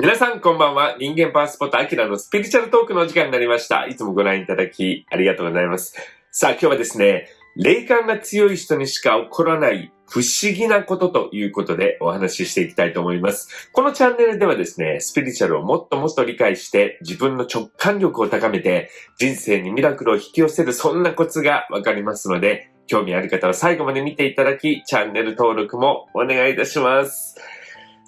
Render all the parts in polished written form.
皆さんこんばんは。人間パワースポットアキラのスピリチュアルトークのお時間になりました。いつもご覧いただきありがとうございます。さあ今日はですね、霊感が強い人にしか起こらない不思議なことということでお話ししていきたいと思います。このチャンネルではですね、スピリチュアルをもっともっと理解して自分の直感力を高めて人生にミラクルを引き寄せるそんなコツがわかりますので、興味ある方は最後まで見ていただき、チャンネル登録もお願いいたします。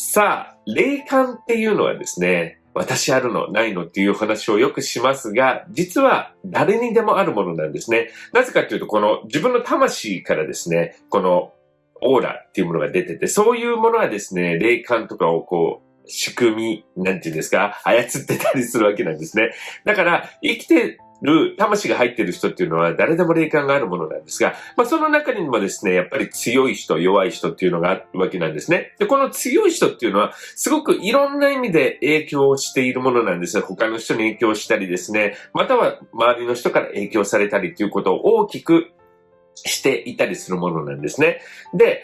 さあ、霊感っていうのはですね、私あるの、ないのっていう話をよくしますが、実は誰にでもあるものなんですね。なぜかというと、この自分の魂からですね、このオーラっていうものが出てて、そういうものはですね、霊感とかを仕組み、なんていうんですか、操ってたりするわけなんですね。だから、生きてる、魂が入ってる人っていうのは誰でも霊感があるものなんですが、その中にもですね、やっぱり強い人、弱い人っていうのがあるわけなんですね。で、この強い人っていうのは、すごくいろんな意味で影響しているものなんですよ。他の人に影響したりですね、または周りの人から影響されたりということを大きくしていたりするものなんですね。で、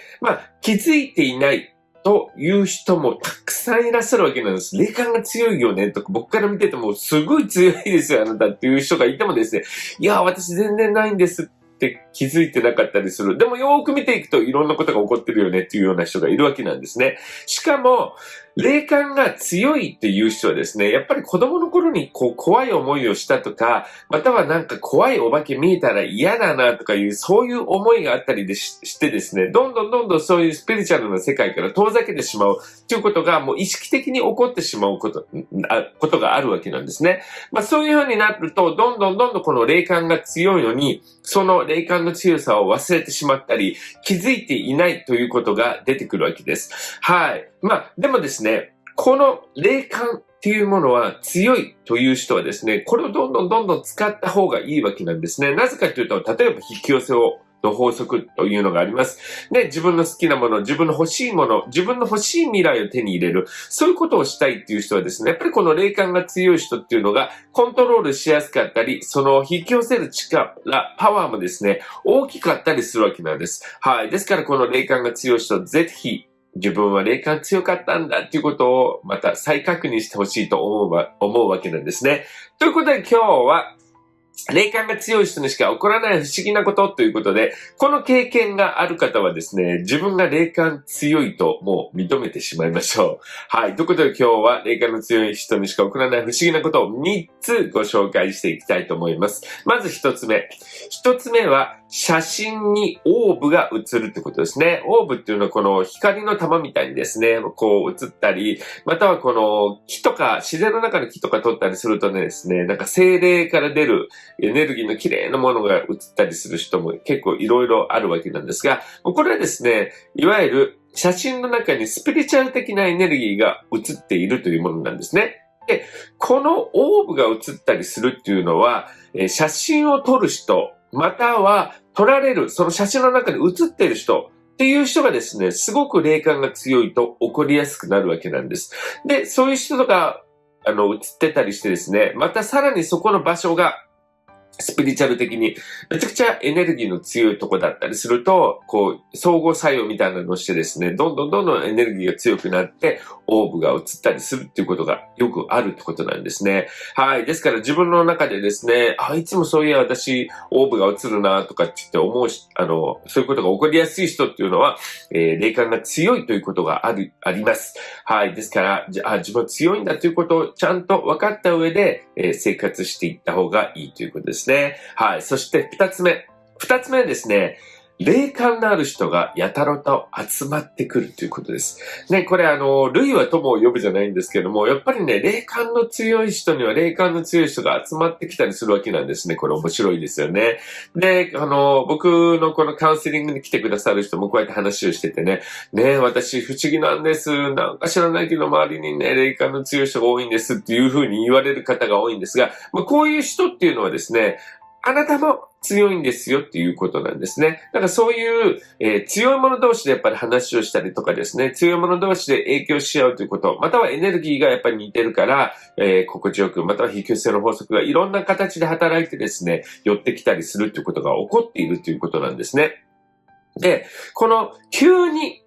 気づいていないという人もたくさんいらっしゃるわけなんです。霊感が強いよねとか、僕から見ててもすごい強いですよ、あなたっていう人がいてもですね、いや、私全然ないんですって気づいてなかったりする。でもよーく見ていくといろんなことが起こってるよねっていうような人がいるわけなんですね。しかも、霊感が強いっていう人はですね、やっぱり子供の頃に怖い思いをしたとか、またはなんか怖いお化け見えたら嫌だなとかいう、そういう思いがあったりしてですね、どんどんそういうスピリチュアルな世界から遠ざけてしまうということがもう意識的に起こってしまうことがあるわけなんですね。そういう風になると、どんどんこの霊感が強いのに、その霊感の強さを忘れてしまったり、気づいていないということが出てくるわけです。はい。でもですね、この霊感っていうものは強いという人はですね、これをどんどん使った方がいいわけなんですね。なぜかというと、例えば引き寄せの法則というのがあります。で、自分の好きなもの、自分の欲しいもの、自分の欲しい未来を手に入れる。そういうことをしたいっていう人はですね、やっぱりこの霊感が強い人っていうのがコントロールしやすかったり、その引き寄せる力、パワーもですね、大きかったりするわけなんです。はい。ですからこの霊感が強い人、ぜひ、自分は霊感強かったんだっていうことをまた再確認してほしいと思うわけなんですね。ということで今日は霊感が強い人にしか起こらない不思議なことということで、この経験がある方はですね、自分が霊感強いともう認めてしまいましょう。はい。ということで今日は霊感の強い人にしか起こらない不思議なことを3つご紹介していきたいと思います。まず1つ目。1つ目は写真にオーブが映るってことですね。オーブっていうのはこの光の玉みたいにですね、映ったり、またはこの木とか、自然の中の木とか撮ったりするとねですね、なんか精霊から出るエネルギーの綺麗なものが映ったりする人も結構いろいろあるわけなんですが、これはですね、いわゆる写真の中にスピリチュアル的なエネルギーが映っているというものなんですね。で、このオーブが映ったりするっていうのは、写真を撮る人、または撮られる、その写真の中に写っている人っていう人がですね、すごく霊感が強いと起こりやすくなるわけなんです。で、そういう人が映ってたりしてですね、またさらにそこの場所がスピリチュアル的にめちゃくちゃエネルギーの強いとこだったりすると、相互作用みたいなのをしてですね、どんどんエネルギーが強くなって、オーブが映ったりするっていうことがよくあるってことなんですね。はい。ですから自分の中でですね、いつもそういや私、オーブが映るなとかって言って思うし、そういうことが起こりやすい人っていうのは、霊感が強いということがあります。はい。ですから、自分は強いんだということをちゃんと分かった上で、生活していった方がいいということですね。はい。そして二つ目はですね、霊感のある人がやたらと集まってくるということです。ね、これ類は友を呼ぶじゃないんですけども、やっぱりね、霊感の強い人には霊感の強い人が集まってきたりするわけなんですね。これ面白いですよね。で、僕のこのカウンセリングに来てくださる人もこうやって話をしててね、私不思議なんです。なんか知らないけど周りにね、霊感の強い人が多いんですっていうふうに言われる方が多いんですが、こういう人っていうのはですね、あなたも強いんですよっていうことなんですね。だからそういう、強い者同士でやっぱり話をしたりとかですね、強い者同士で影響し合うということ、またはエネルギーがやっぱり似てるから、心地よく、または引き寄せの法則がいろんな形で働いてですね、寄ってきたりするということが起こっているということなんですね。で、この急に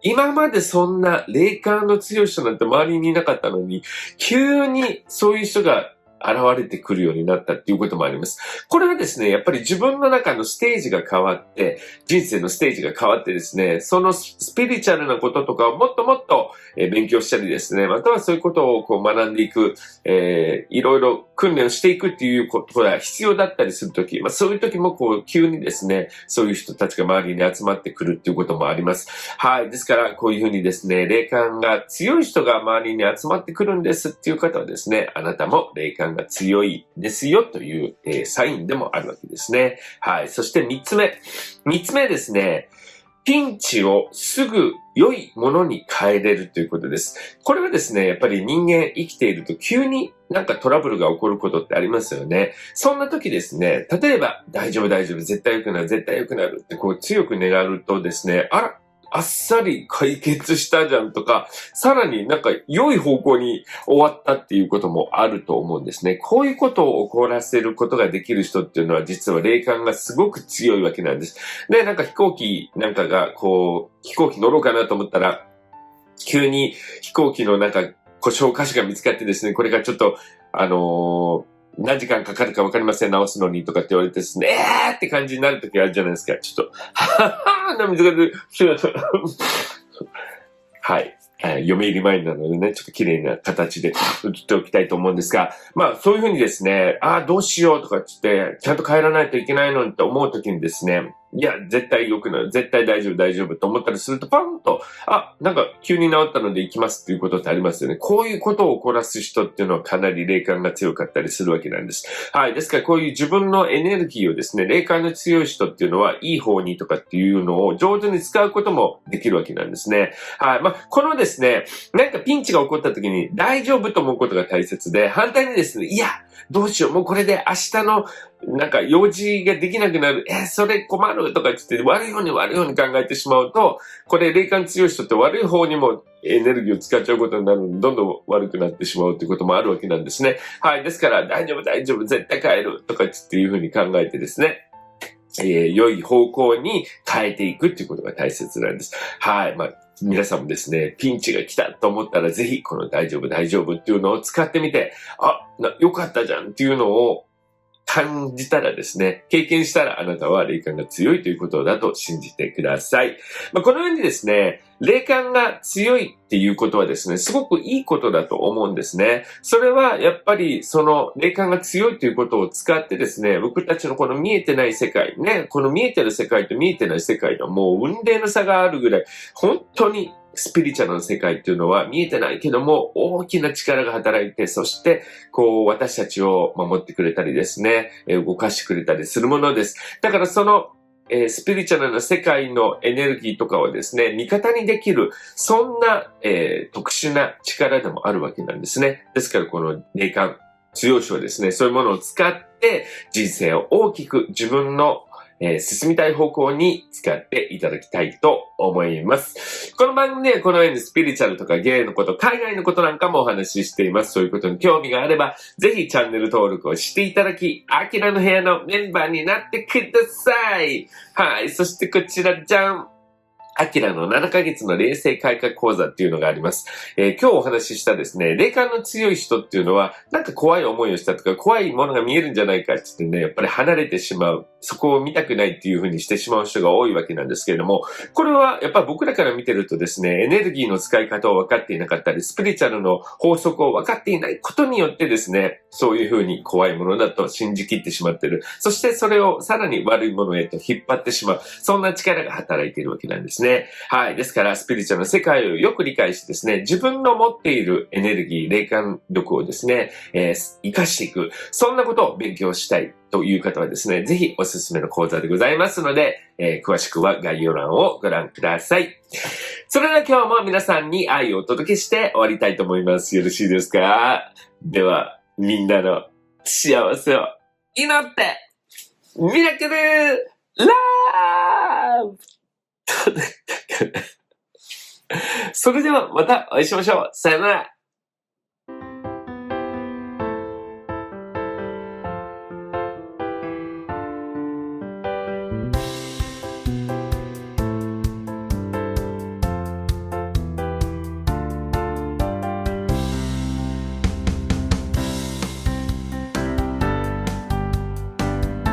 今までそんな霊感の強い人なんて周りにいなかったのに、急にそういう人が現れてくるようになったっていうこともあります。これはですね、やっぱり自分の中のステージが変わって、人生のステージが変わってですね、そのスピリチュアルなこととかをもっともっと勉強したりですね、またはそういうことをこう学んでいく、いろいろ訓練をしていくっていうことが必要だったりするとき、そういうときもこう急にですね、そういう人たちが周りに集まってくるっていうこともあります。はい。ですから、こういうふうにですね、霊感が強い人が周りに集まってくるんですっていう方はですね、あなたも霊感が強いですよという、サインでもあるわけですね。はい。そして三つ目。三つ目ですね。ピンチをすぐ良いものに変えれるということです。これはですね、やっぱり人間生きていると急になんかトラブルが起こることってありますよね。そんな時ですね、例えば大丈夫大丈夫、絶対良くなる、絶対良くなるってこう強く願うとですね、あっさり解決したじゃんとか、さらになんか良い方向に終わったっていうこともあると思うんですね。こういうことを起こらせることができる人っていうのは実は霊感がすごく強いわけなんです。で、なんか飛行機なんかがこう、飛行機乗ろうかなと思ったら、急に飛行機のなんか故障箇所が見つかってですね、これがちょっと、何時間かかるか分かりません、直すのにとかって言われてですね、って感じになるときあるじゃないですか。ちょっと、ははは涙が出る。はい。嫁入り前なのでね、ちょっと綺麗な形で映っておきたいと思うんですが、そういうふうにですね、どうしようとかって言って、ちゃんと帰らないといけないのにって思うときにですね、いや、絶対良くなる、絶対大丈夫、大丈夫と思ったりすると、パンと、なんか急に治ったので行きますっていうことってありますよね。こういうことを起こらす人っていうのはかなり霊感が強かったりするわけなんです。はい。ですからこういう自分のエネルギーをですね、霊感の強い人っていうのは、いい方にとかっていうのを上手に使うこともできるわけなんですね。はい。このですね、なんかピンチが起こった時に大丈夫と思うことが大切で、反対にですね、いや、どうしよう、もうこれで明日のなんか用事ができなくなる、それ困るとか言って悪い方に考えてしまうと、これ霊感強い人って悪い方にもエネルギーを使っちゃうことになるので、どんどん悪くなってしまうということもあるわけなんですね。はい。ですから、大丈夫、大丈夫、絶対帰るとかっていうふうに考えてですね、良い方向に変えていくっていうことが大切なんです。はい。皆さんもですね、ピンチが来たと思ったら、ぜひこの大丈夫、大丈夫っていうのを使ってみて、よかったじゃんっていうのを感じたらですね、経験したらあなたは霊感が強いということだと信じてください。このようにですね、霊感が強いっていうことはですね、すごくいいことだと思うんですね。それはやっぱりその霊感が強いということを使ってですね、僕たちのこの見えてない世界ね、この見えてる世界と見えてない世界のもう雲泥の差があるぐらい、本当にスピリチュアルな世界っていうのは見えてないけども大きな力が働いて、そしてこう私たちを守ってくれたりですね、動かしてくれたりするものです。だからそのスピリチュアルな世界のエネルギーとかをですね、味方にできる、そんな、特殊な力でもあるわけなんですね。ですからこの霊感、強い人はですね、そういうものを使って人生を大きく自分の進みたい方向に使っていただきたいと思います。この番組ではこのようにスピリチュアルとか芸のこと、海外のことなんかもお話ししています。そういうことに興味があれば、ぜひチャンネル登録をしていただき、アキラの部屋のメンバーになってください。はい。そしてこちら、じゃん。アキラの7ヶ月の霊性改革講座っていうのがあります。今日お話ししたですね、霊感の強い人っていうのは、なんか怖い思いをしたとか、怖いものが見えるんじゃないかって言ってね、やっぱり離れてしまう。そこを見たくないっていう風にしてしまう人が多いわけなんですけれども、これはやっぱり僕らから見てるとですね、エネルギーの使い方を分かっていなかったり、スピリチュアルの法則を分かっていないことによってですね、そういう風に怖いものだと信じきってしまっている。そしてそれをさらに悪いものへと引っ張ってしまう。そんな力が働いているわけなんですね。はい。ですから、スピリチュアルの世界をよく理解してですね、自分の持っているエネルギー、霊感力をですね、活かしていく。そんなことを勉強したいという方はですね、ぜひおすすめの講座でございますので、詳しくは概要欄をご覧ください。それでは今日も皆さんに愛をお届けして終わりたいと思います。よろしいですか？では、みんなの幸せを祈って、ミラクルラブそれではまたお会いしましょう。さよなら。